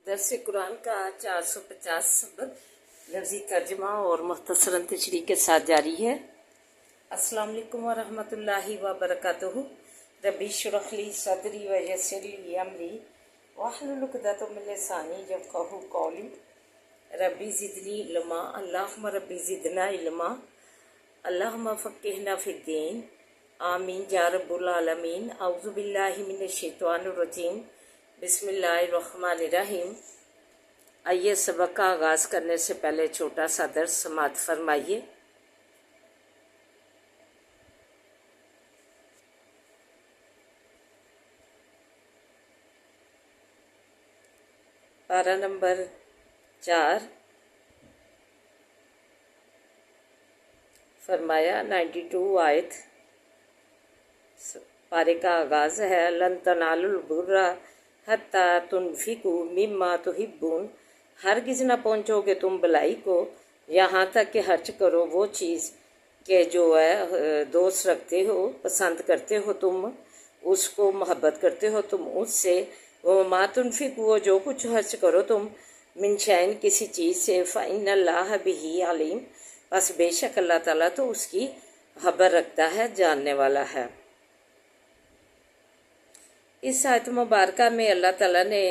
درس قرآن کا 450 سبق لفظی ترجمہ اور مختصراً تشریح کے ساتھ جاری ہے۔ السلام علیکم ورحمۃ اللہ وبرکاتہ۔ ربی اشرح لی صدری ویسر لی امری واحلل عقدۃ من لسانی یفقہوا قولی۔ ربی زدنی علما، اللہم ربی زدنا علما، اللہم فقہنا فی الدین، آمین یا رب العالمین۔ اعوذ باللہ من الشیطان الرجیم، بسم اللہ الرحمن الرحیم۔ آئیے سبق کا آغاز کرنے سے پہلے چھوٹا سا درس سماعت فرمائیے۔ پارہ نمبر 4 فرمایا 92 آیت پارے کا آغاز ہے۔ لن تنالوا البر حتی تنفقوا مما تحبون، ہرگز نہ پہنچو گے تم بلائی کو یہاں تک کہ خرچ کرو وہ چیز کہ جو ہے دوست رکھتے ہو، پسند کرتے ہو، تم اس کو محبت کرتے ہو تم اس سے۔ وما تنفقوا، جو کچھ خرچ کرو تم، من شیء کسی چیز سے، فإن اللہ بہ علیم، بس بے شک اللہ تعالیٰ تو اس کی خبر رکھتا ہے، جاننے والا ہے۔ اس آیت مبارکہ میں اللہ تعالیٰ نے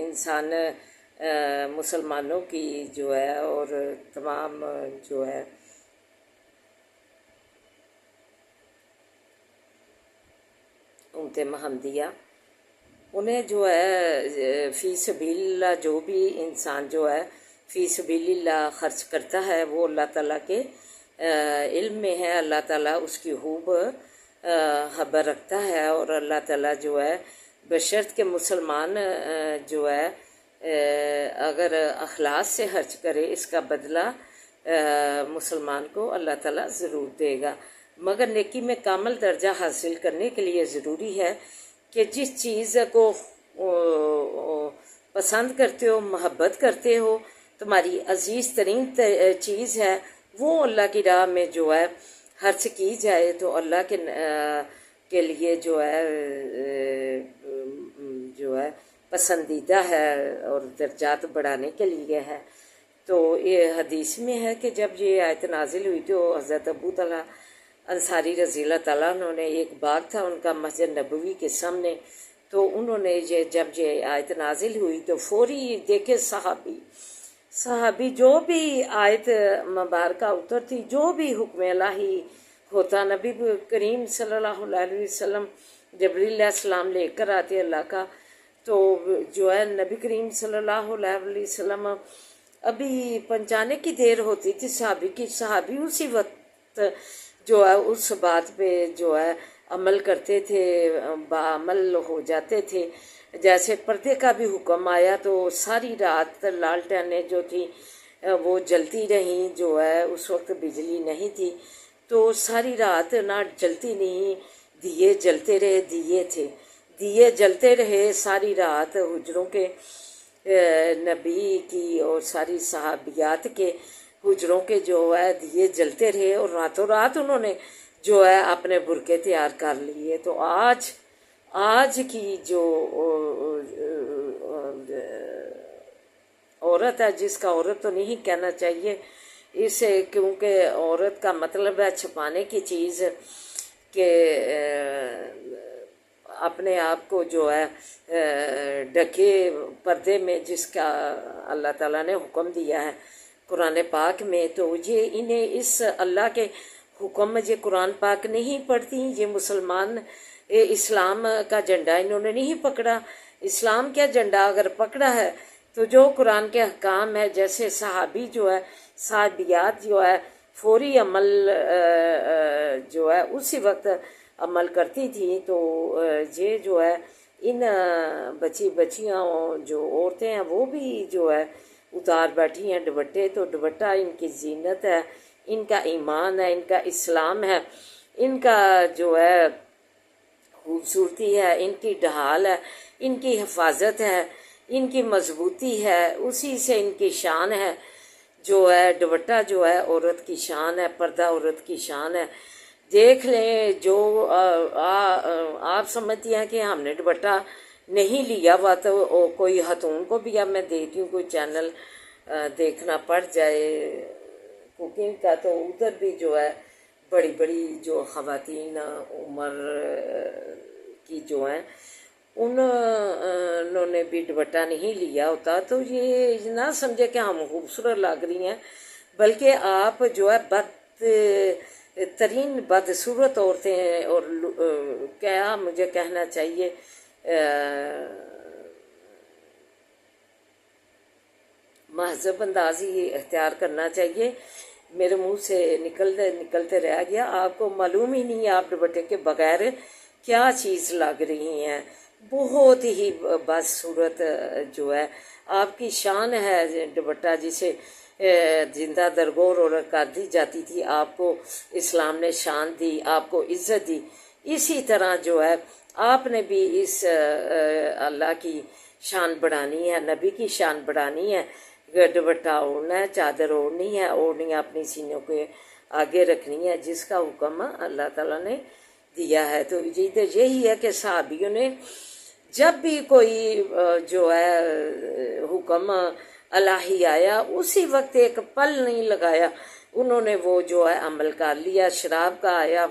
انسان مسلمانوں کی جو ہے اور تمام جو ہے امت محمدیہ، انہیں جو ہے فی سبیل اللہ، جو بھی انسان جو ہے فی سبیل اللہ خرچ کرتا ہے وہ اللہ تعالیٰ کے علم میں ہے، اللہ تعالیٰ اس کی خوب خبر رکھتا ہے، اور اللہ تعالیٰ جو ہے بشرط کہ مسلمان جو ہے اگر اخلاص سے خرچ کرے اس کا بدلہ مسلمان کو اللہ تعالیٰ ضرور دے گا، مگر نیکی میں کامل درجہ حاصل کرنے کے لیے ضروری ہے کہ جس چیز کو پسند کرتے ہو، محبت کرتے ہو، تمہاری عزیز ترین چیز ہے، وہ اللہ کی راہ میں جو ہے خرچ کی جائے تو اللہ کے لیے جو ہے پسندیدہ ہے اور درجات بڑھانے کے لیے ہے۔ تو یہ حدیث میں ہے کہ جب یہ آیت نازل ہوئی تو حضرت ابو طلحہ انصاری رضی اللہ تعالیٰ عنہ نے، ایک باغ تھا ان کا مسجد نبوی کے سامنے، تو انہوں نے جب یہ آیت نازل ہوئی تو فوری دیکھے صحابی جو بھی آیت مبارکہ اترتی، جو بھی حکم الہی ہوتا، نبی کریم صلی اللہ علیہ وسلم جبریل علیہ السلام لے کر آتے اللہ کا، تو جو ہے نبی کریم صلی اللہ علیہ وسلم ابھی پہنچانے کی دیر ہوتی تھی صحابی اسی وقت جو ہے اس بات پہ جو ہے عمل کرتے تھے، بعمل ہو جاتے تھے۔ جیسے پردے کا بھی حکم آیا تو ساری رات لالٹینیں جو تھی وہ جلتی رہیں، جو ہے اس وقت بجلی نہیں تھی تو ساری رات نہ جلتی نہیں، دیے جلتے رہے، دیے جلتے رہے ساری رات، حجروں کے نبی کی اور ساری صحابیات کے حجروں کے جو ہے دیے جلتے رہے، اور راتوں رات انہوں نے جو ہے اپنے برقعے تیار کر لیے۔ تو آج کی جو عورت ہے، جس کا عورت تو نہیں کہنا چاہیے اسے، کیونکہ عورت کا مطلب ہے چھپانے کی چیز، کہ اپنے آپ کو جو ہے ڈھکے پردے میں، جس کا اللہ تعالیٰ نے حکم دیا ہے قرآن پاک میں، تو یہ انہیں اس اللہ کے حکم میں یہ قرآن پاک نہیں پڑھتی، یہ مسلمان اسلام کا جھنڈا انہوں نے نہیں پکڑا۔ اسلام کا جھنڈا اگر پکڑا ہے تو جو قرآن کے احکام ہے، جیسے صحابی جو ہے، صحابیات جو ہے فوری عمل جو ہے اسی وقت عمل کرتی تھی، تو یہ جو ہے ان بچیاں جو عورتیں ہیں وہ بھی جو ہے اتار بیٹھی ہیں دوپٹے، تو دوپٹہ ان کی زینت ہے، ان کا ایمان ہے، ان کا اسلام ہے، ان کا جو ہے خوبصورتی ہے، ان کی ڈھال ہے، ان کی حفاظت ہے، ان کی مضبوطی ہے، اسی سے ان کی شان ہے، جو ہے دوپٹہ جو ہے عورت کی شان ہے، پردہ عورت کی شان ہے۔ دیکھ لیں جو آپ سمجھتی ہیں کہ ہم نے دوپٹہ نہیں لیا ہوا تو کوئی خاتون کو بھی اب میں دیکھتی ہوں کوئی چینل دیکھنا پڑ جائے کوکنگ کا، تو ادھر بھی جو ہے بڑی بڑی جو خواتین عمر کی جو ہیں انہوں نے بھی دوپٹہ نہیں لیا ہوتا، تو یہ نہ سمجھے کہ ہم خوبصورت لگ رہی ہیں، بلکہ آپ جو ہے بد ترین بدصورت عورتیں ہیں، اور کیا مجھے کہنا چاہیے، مہذب اندازی اختیار کرنا چاہیے۔ میرے منہ سے نکلتے رہ گیا، آپ کو معلوم ہی نہیں ہے آپ دوپٹے کے بغیر کیا چیز لگ رہی ہیں، بہت ہی بدصورت جو ہے آپ کی شان ہے دوپٹہ، جسے زندہ درگور اور کر دی جاتی تھی، آپ کو اسلام نے شان دی، آپ کو عزت دی، اسی طرح جو ہے آپ نے بھی اس اللہ کی شان بڑھانی ہے، نبی کی شان بڑھانی ہے، دوپٹہ اوڑھنا ہے، چادر اوڑھنی ہے، اوڑھنی اپنی سینوں کے آگے رکھنی ہے، جس کا حکم اللہ تعالیٰ نے دیا ہے۔ تو یہی ہے کہ صحابیوں نے جب بھی کوئی جو ہے حکم الہی آیا اسی وقت ایک پل نہیں لگایا، انہوں نے وہ جو ہے عمل کر لیا۔ شراب کا آیا،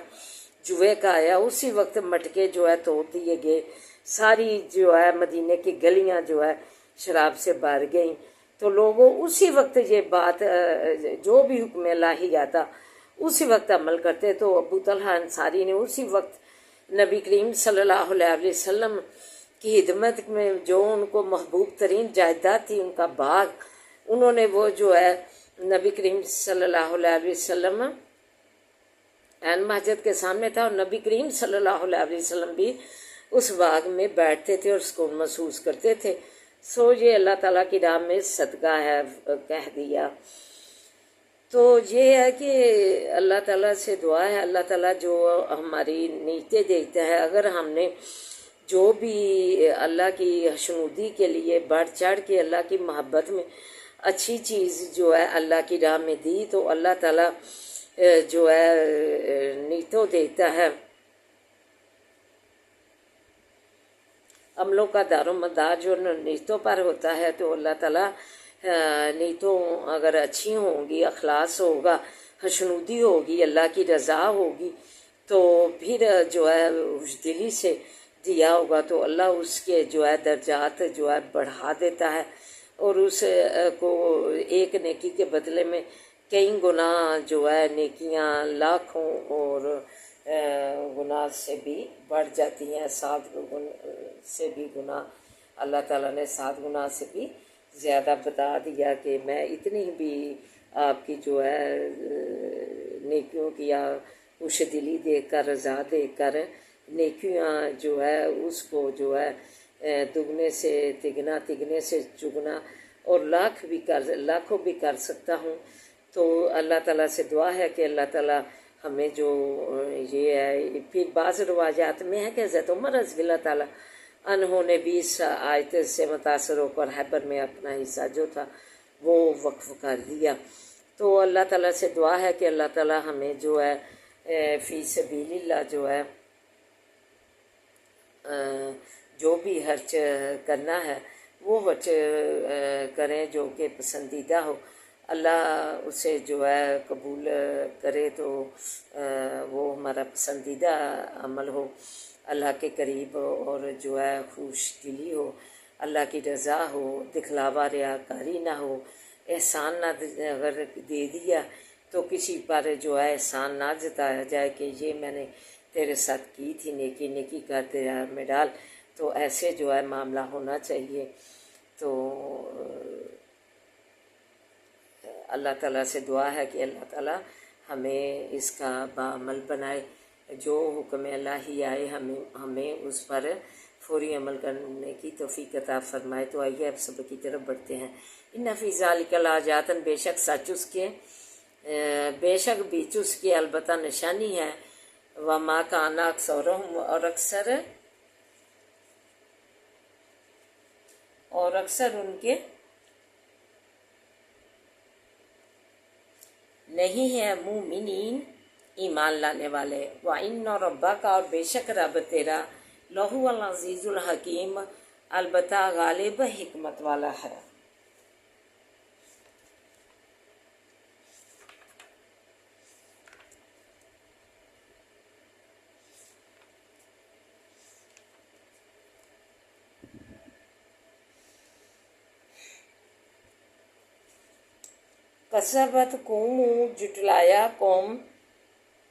جوے کا آیا، اسی وقت مٹکے جو ہے توڑ دیے گئے، ساری جو ہے مدینے کی گلیاں جو ہے شراب سے بھر گئیں، تو لوگوں اسی وقت یہ بات جو بھی حکم الہی آتا اسی وقت عمل کرتے۔ تو ابو طلحہ انصاری نے اسی وقت نبی کریم صلی اللہ علیہ وسلم کی خدمت میں جو ان کو محبوب ترین جائیداد تھی، ان کا باغ، انہوں نے وہ جو ہے نبی کریم صلی اللہ علیہ وسلم عین مسجد کے سامنے تھا، اور نبی کریم صلی اللہ علیہ وسلم بھی اس باغ میں بیٹھتے تھے اور سکون محسوس کرتے تھے۔ سو یہ اللہ تعالیٰ کی راہ میں صدقہ ہے کہہ دیا۔ تو یہ ہے کہ اللہ تعالیٰ سے دعا ہے، اللہ تعالیٰ جو ہماری نیتیں دیکھتا ہے، اگر ہم نے جو بھی اللہ کی حشنودی کے لیے بڑھ چڑھ کے اللہ کی محبت میں اچھی چیز جو ہے اللہ کی راہ میں دی، تو اللہ تعالیٰ جو ہے نیتوں دیکھتا ہے، عملوں کا دار و مدار جو نیتوں پر ہوتا ہے، تو اللہ تعالیٰ نیتوں اگر اچھی ہوں گی، اخلاص ہوگا، حشنودی ہوگی، اللہ کی رضا ہوگی، تو پھر جو ہے خوش دلی سے دیا ہوگا تو اللہ اس کے جو ہے درجات جو ہے بڑھا دیتا ہے، اور اس کو ایک نیکی کے بدلے میں کئی گنا جو ہے نیکیاں لاکھوں اور گناہ سے بھی بڑھ جاتی ہیں، 7 سے بھی گناہ، اللہ تعالیٰ نے 7 گناہ سے بھی زیادہ بتا دیا کہ میں اتنی بھی آپ کی جو ہے نیکیوں کی یا خوش دلی دیکھ کر، رضا دیکھ کر، نیکیاں جو ہے اس کو جو ہے دگنے سے تگنا، تگنے سے چگنا اور لاکھوں بھی کر سکتا ہوں۔ تو اللہ تعالیٰ سے دعا ہے کہ اللہ تعالیٰ ہمیں جو یہ ہے، پھر بعض روایات میں ہے کہ حضرت عمر رضی اللہ تعالیٰ انہوں نے بھی اس آیت سے متاثر ہو کر خیبر میں اپنا حصہ جو تھا وہ وقف کر دیا۔ تو اللہ تعالیٰ سے دعا ہے کہ اللہ تعالیٰ ہمیں جو ہے فی سبیل اللہ جو ہے جو بھی خرچ کرنا ہے وہ خرچ کریں جو کہ پسندیدہ ہو، اللہ اسے جو ہے قبول کرے، تو وہ ہمارا پسندیدہ عمل ہو، اللہ کے قریب ہو، اور جو ہے خوش دلی ہو، اللہ کی رضا ہو، دکھلاوا ریاکاری نہ ہو، احسان نہ اگر دے دیا تو کسی پر جو ہے احسان نہ جتایا جائے کہ یہ میں نے تیرے ساتھ کی تھی نیکی، نیکی کر تیرے میں ڈال، تو ایسے جو ہے معاملہ ہونا چاہیے۔ تو اللہ تعالیٰ سے دعا ہے کہ اللہ تعالیٰ ہمیں اس کا بعمل بنائے، جو حکم الہی آئے ہمیں اس پر فوری عمل کرنے کی توفیق عطا فرمائے۔ تو آئیے اب سبق کی طرف بڑھتے ہیں۔ ان فی ذالک لآیات، بے شک سچ اس کے، بے شک بیچ اس کے البتہ نشانی ہے، وما کان اکثرہم، اور اکثر ان کے نہیں ہے مومنین، ایمان لانے والے۔ وَإِنَّ رَبَّكَ، اور بے شک رب تیرا، لَهُوَ الْعَزِيزُ الْحَكِيمُ، البتہ غالب حکمت والا ہے۔ کذبت قوم جٹلایا قوم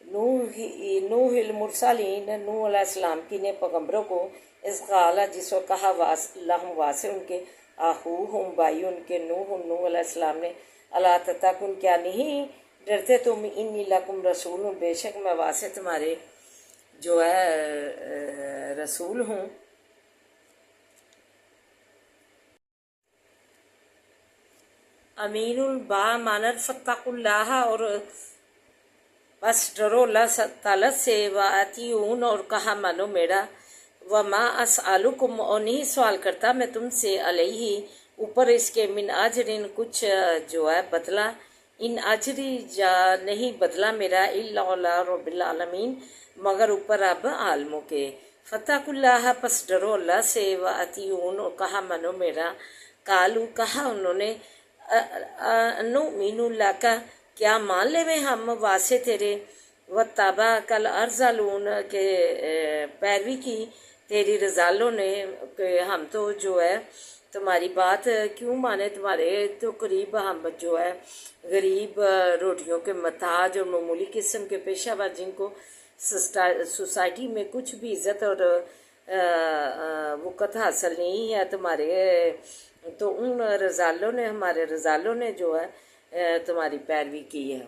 نوح المرسلین، نوح علیہ السلام کی نے پیغمبروں کو، اس قال جس وقت کہا لہم واسع ان کے، اخوہم بھائی ان کے، نوح علیہ السلام نے، الا تتقون کیا نہیں ڈرتے تم، انی لکم رسول، بے شک میں واسع تمہارے جو ہے رسول ہوں۔ امین با مانت فتقوا اللہ، اور بس ڈرو اللہ تعالیٰ سے، وَأَطِیعُونَ اور کہا مانو میرا، وَمَا أَسْأَلُكُمْ اور نہیں سوال کرتا میں تم سے، علیہ اوپر اس کے، من اجرن کچھ جو ہے بدلہ، ان اجری جا نہیں بدلہ میرا، الا علی رب العالمین مگر اوپر رب عالموں کے، فاتقوا اللہ پس ڈرو اللہ سے، وَأَطِیعُونَ اور کہا مانو میرا، قالوا کہا انہوں نے، نؤمن لک کیا مان لے میں ہم واسع تیرے، واتبعک الارذلون کے پیروی کی تیری رذالوں نے، کہ ہم تو جو ہے تمہاری بات کیوں مانے، تمہارے تو قریب ہم جو ہے غریب روٹیوں کے محتاج اور معمولی قسم کے پیشہ ور جن کو سوسائٹی میں کچھ بھی عزت اور وقت حاصل نہیں ہے تمہارے، تو ان رضالوں نے، ہمارے رضالوں نے جو ہے تمہاری پیروی کی ہے۔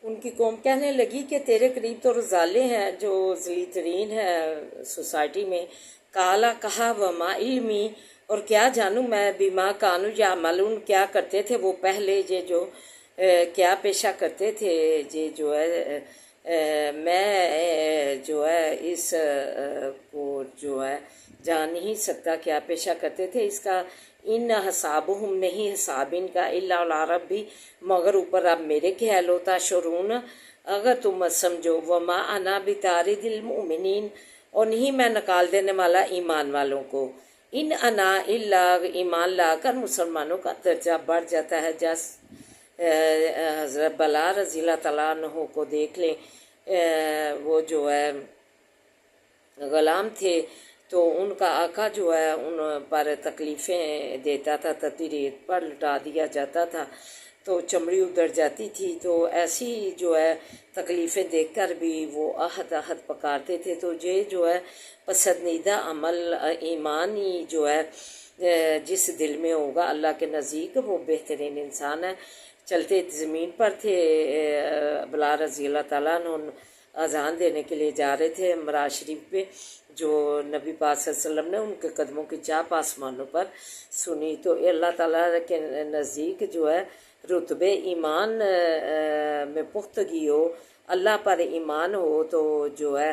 ان کی قوم کہنے لگی کہ تیرے قریب تو رضالے ہیں جو ذلیل ترین ہے سوسائٹی میں، کالا کہا وما علمی اور کیا جانوں میں، بما کانوا یعملون کیا کرتے تھے وہ پہلے، یہ جو کیا پیشہ کرتے تھے، یہ جو ہے میں جو ہے اس کو جو ہے جان نہیں سکتا کیا پیشہ کرتے تھے اس کا، ان حسابہم نہیں حساب ان کا، الا علی ربی مگر اوپر رب میرے کے ہے، لو تشعرون اگر تم سمجھو، وما انا بطارد المؤمنین اور نہیں میں نکال دینے والا ایمان والوں کو، ان انا الا ایمان لا کر مسلمانوں کا درجہ بڑھ جاتا ہے، جس حضرت بلا رضی اللہ تعالیٰ عنہ کو دیکھ لیں، وہ جو ہے غلام تھے تو ان کا آقا جو ہے ان پر تکلیفیں دیتا تھا، ریت پر لٹا دیا جاتا تھا تو چمڑی ادھر جاتی تھی، تو ایسی جو ہے تکلیفیں دیکھ کر بھی وہ احد احد پکارتے تھے، تو یہ جو ہے پسندیدہ عمل ایمانی جو ہے جس دل میں ہوگا اللہ کے نزدیک وہ بہترین انسان ہے۔ چلتے زمین پر تھے، بلا رضی اللہ تعالیٰ عنہ اذان دینے کے لیے جا رہے تھے معراج شریف پہ، جو نبی پاک صلی اللہ علیہ وسلم نے ان کے قدموں کی چاپ آسمانوں پر سنی، تو اللہ تعالیٰ کے نزدیک جو ہے رتبے ایمان میں پختگی ہو، اللہ پر ایمان ہو، تو جو ہے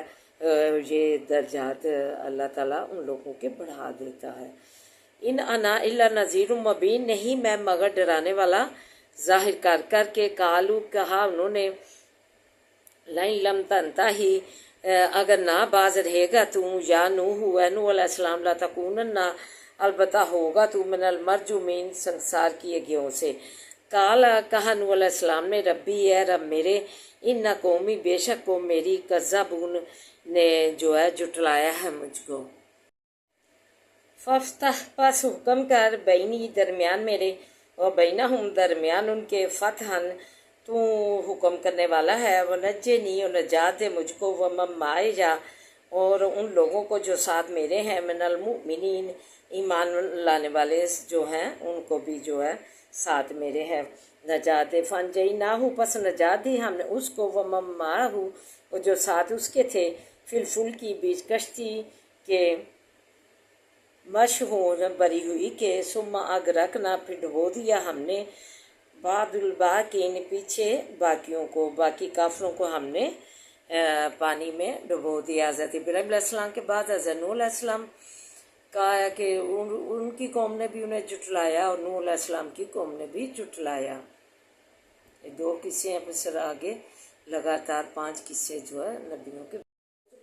یہ درجات اللہ تعالیٰ ان لوگوں کے بڑھا دیتا ہے۔ ان انا الا نذیر مبین نہیں میں مگر ڈرانے والا ظاہر کر کر کے، کالو کہا انہوں نے، لئن لم تنتہی اگر نہ باز رہے گا تو، یا نوح علیہ السلام لا تکونن البتہ ہوگا تو، من المرجومین سنسار کیے گیوں سے، کالا کہا نوح علیہ السلام نے، ربی ہے رب میرے، ان قومی بے شک قوم میری، کذبون نے جو ہے جٹلایا ہے مجھ کو، ففتح پس حکم کر، بینی درمیان میرے، اور بینہم درمیان ان کے، فتحن تو حکم کرنے والا ہے، وہ نجنی اور نجات دے مجھ کو، وہ ممائجا اور ان لوگوں کو جو ساتھ میرے ہیں، من المؤمنین ایمان لانے والے جو ہیں ان کو بھی جو ہے ساتھ میرے ہیں، نجات دے، فانجیناہ پس نجات دی ہم نے اس کو، وہ مماہ اور جو ساتھ اس کے تھے، فی الفلکی بیچ کشتی کے، مشہور بری ہوئی کہ، ثم اغرقنا پھر ڈبو دیا ہم نے، بعد الباقین پیچھے باقیوں کو، باقی کافروں کو ہم نے پانی میں ڈبو دیا۔ حضرت ابراہیم علیہ السلام کے بعد حضرت نوح علیہ السلام کہا ہے کہ ان کی قوم نے بھی انہیں جٹلایا اور نوح علیہ السلام کی قوم نے بھی جٹلایا۔ یہ دو قصے ہیں، پھر آگے لگاتار 5 قصے جو ہے نبیوں کے۔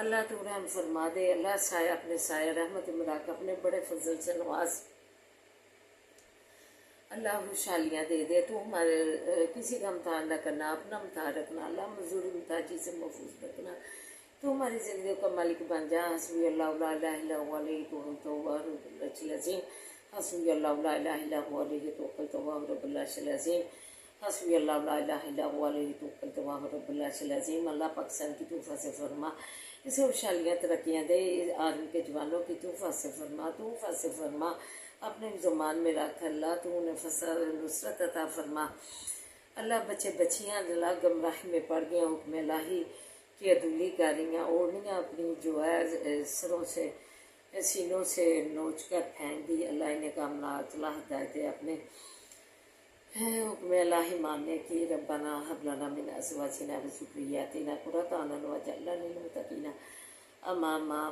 اللہ تو رحم فرما دے، اللہ سایہ اپنے سایہ رحمت مراک اپنے بڑے فضل سے نواز، اللہ خوشحالیاں دے دے، تو ہمارے کسی کا امتحان نہ کرنا، اپنا امتحان رکھنا، اللہ مزدوری امتحاجی سے محفوظ رکھنا، تو ہماری زندگیوں کا مالک بن جا۔ حسبی اللہ لا الہ الا هو علیہ توکلت وهو رب العرش العظیم، حسبی اللہ لا الہ الا هو علیہ توکلت وهو رب العرش العظیم، حسبی اللہ لا الہ الا هو علیہ توکلت وهو رب العرش العظیم۔ اللہ پاکستان کی تو فضل فرما، اسے خوشحالیاں ترقیاں دے، آرمی کے جوانوں کی تو فضل فرما، تو فضل فرما، اپنے زمان میں رکھ اللہ، تو انہیں فضل نصرت عطا فرما۔ اللہ بچے بچیاں اللہ گمراہی میں پڑ گئے، حکم الہی کی عدولی کر رہی ہیں، اوڑھنیاں اپنی جو ہے سروں سے سینوں سے نوچ کر پھینک دی، اللہ انہیں کامنات اللہ ہدایت دے اپنے حکم الہی ماننے کی۔ ربنا هب لنا من ازواجنا وذرياتنا قرة اعين واجعلنا للمتقين اماما۔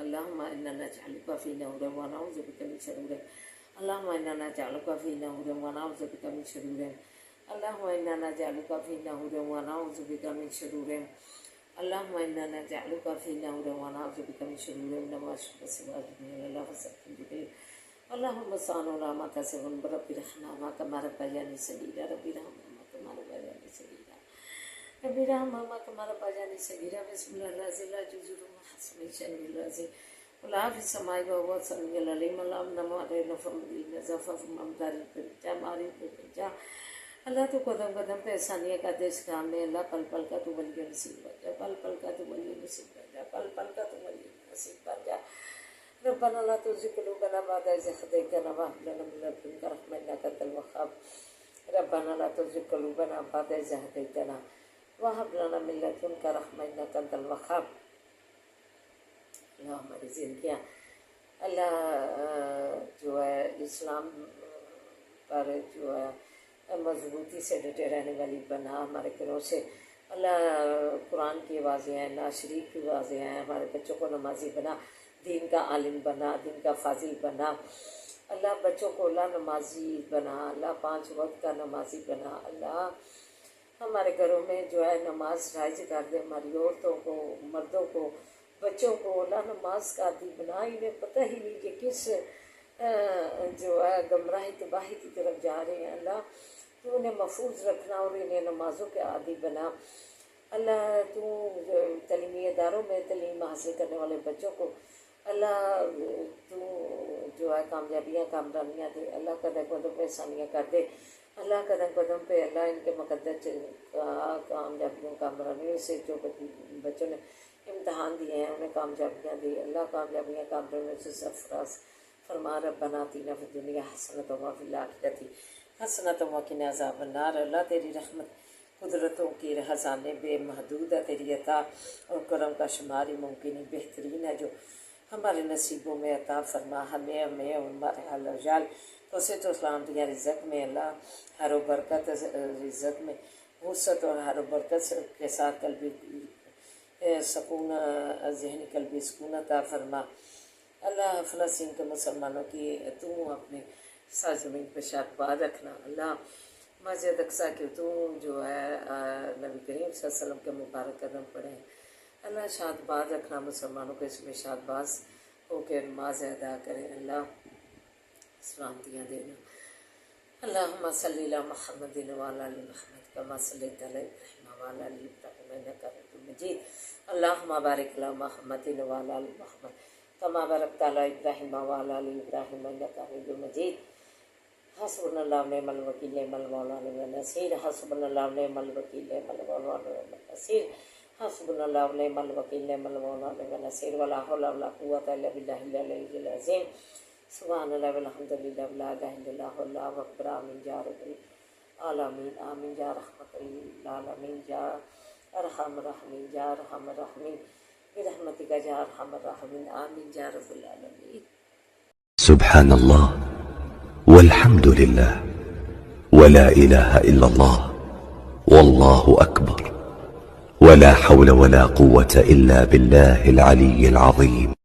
اللهم انا نجعلك في نور ونعوذ بك من شرور، اللهم انا نجعلك في نور ونعوذ بك من شرور، اللهم انا نجعلك في نور ونعوذ بك من شرور، اللهم انا نجعلك في نور ونعوذ بك من شرور انما اشرك سواك من الله فاستغفر لي، اللهم صل على ما تسبن برب رحمنا كما ربياني صغيرا، ربي رحمنا كما ربياني صغيرا، ربي رحمنا كما ربياني صغيرا، بسم الله الرحمن الرحيم، حسن شان الرازي ولا في السماء وهو السميع العليم، اللهم نما علينا فمدين زفاف ممدار البرجا ماري البرجا، اللہ تو قدم قدم پہ احسانیہ کا دے اس کام میں، اللہ پل پل کا تو ولی نصیب بن جا، پل پل کا تو ولی نصیب بن جا، پل پل کا تو ولی نصیب بن جا۔ ربنا لا تزغ قلوبنا بعد إذ هديتنا وهب لنا من لدنك رحمة إنك أنت الوهاب، ربنا لا تزغ قلوبنا بعد إذ هديتنا وهب لنا من لدنك رحمة إنك أنت الوهاب۔ اللہ ہماری زندگیاں اللہ جو ہے اسلام پر جو ہے مضبوطی سے ڈٹے رہنے والی بنا، ہمارے گھروں سے اللہ قرآن کی آوازیں ہیں، نعت شریف کی آوازیں ہیں، ہمارے بچوں کو نمازی بنا، دین کا عالم بنا، دین کا فاضل بنا، اللہ بچوں کو اللہ نمازی بنا، اللہ 5 وقت کا نمازی بنا، اللہ ہمارے گھروں میں جو ہے نماز رائج کر دے، ہماری عورتوں کو، مردوں کو، بچوں کو اللہ نماز کا عادی بنا، انہیں پتہ ہی نہیں کہ کس جو ہے گمراہی تباہی کی طرف جا رہے ہیں، اللہ تو انہیں محفوظ رکھنا اور انہیں نمازوں کے عادی بنا، اللہ تو تعلیمی اداروں میں تعلیم حاصل کرنے والے بچوں کو اللہ تو جو ہے کامیابیاں کامرانیاں دے، اللہ قدم قدم پہ آسانیاں کر دے، اللہ قدم قدم پہ اللہ ان کے مقدس کامیابیوں کامرانیوں سے جو بچوں نے امتحان دیے ہیں انہیں کامیابیاں دی، اللہ کامیابیاں کامرانیوں سے سرفراز فرما۔ ربنا آتنا فی الدنیا حسنۃ وفی الآخرۃ حسنۃ وقنا عذاب النار۔ اللہ تیری رحمت قدرتوں کی خزانے بے محدود ہے، تیری عطا اور کرم کا شمار ہی ممکن ہی بہترین ہے، جو ہمارے نصیبوں میں عطا فرما، ہمیں اور ہمارے حال وجال توسط و سلامتی رزق میں اللہ ہر و برکت رزق میں وسعت اور ہر و برکت کے ساتھ قلبی سکون ذہنی قلبی سکون عطا فرما۔ اللہ فلسطین کے مسلمانوں کی تو اپنے سرزمین پہ شادباد رکھنا، اللہ مسجد اقصیٰ کے تو جو ہے نبی کریم صلی اللہ علیہ وسلم کے مبارک قدم پڑے ہیں، اللہ شادباد رکھنا، مسلمانوں کو اس میں شادباز ہو کے نماز ادا کریں، اللہ سلامتیاں دینا۔ اللہم صلی علی محمد وعلی آل محمد کما صلیت علی ابراہیم وعلی آل ابراہیم انک حمید مجید، اللہم بارک علی محمد وعلی آل محمد کما بارکت علی ابراہیم وعلی آل ابراہیم انک حمید مجید۔ حسبنا اللہ ونعم الوکیل نعم المولا ونعم النصیر، حسبنا اللہ ونعم الوکیل نعم المولا ونعم النصیر، حسبنا اللہ ونعم الوکیل نعم المولا ونعم النصیر، ولا حول ولا قوة الا باللہ العلی العظیم، سبحان اللہ والحمد للہ ولا الہ الا اللہ واللہ اکبر، آمین یا رب العالمین، آمین یا رحمت للعالمین، یا ارحم الراحمین، یا ارحم الراحمین، برحمتک یا ارحم الراحمین، آمین یا رب العالمین۔ سبحان اللہ والحمد للہ ولا الہ الا اللہ واللہ اکبر ولا حول ولا قوة الا باللہ العلی العظیم۔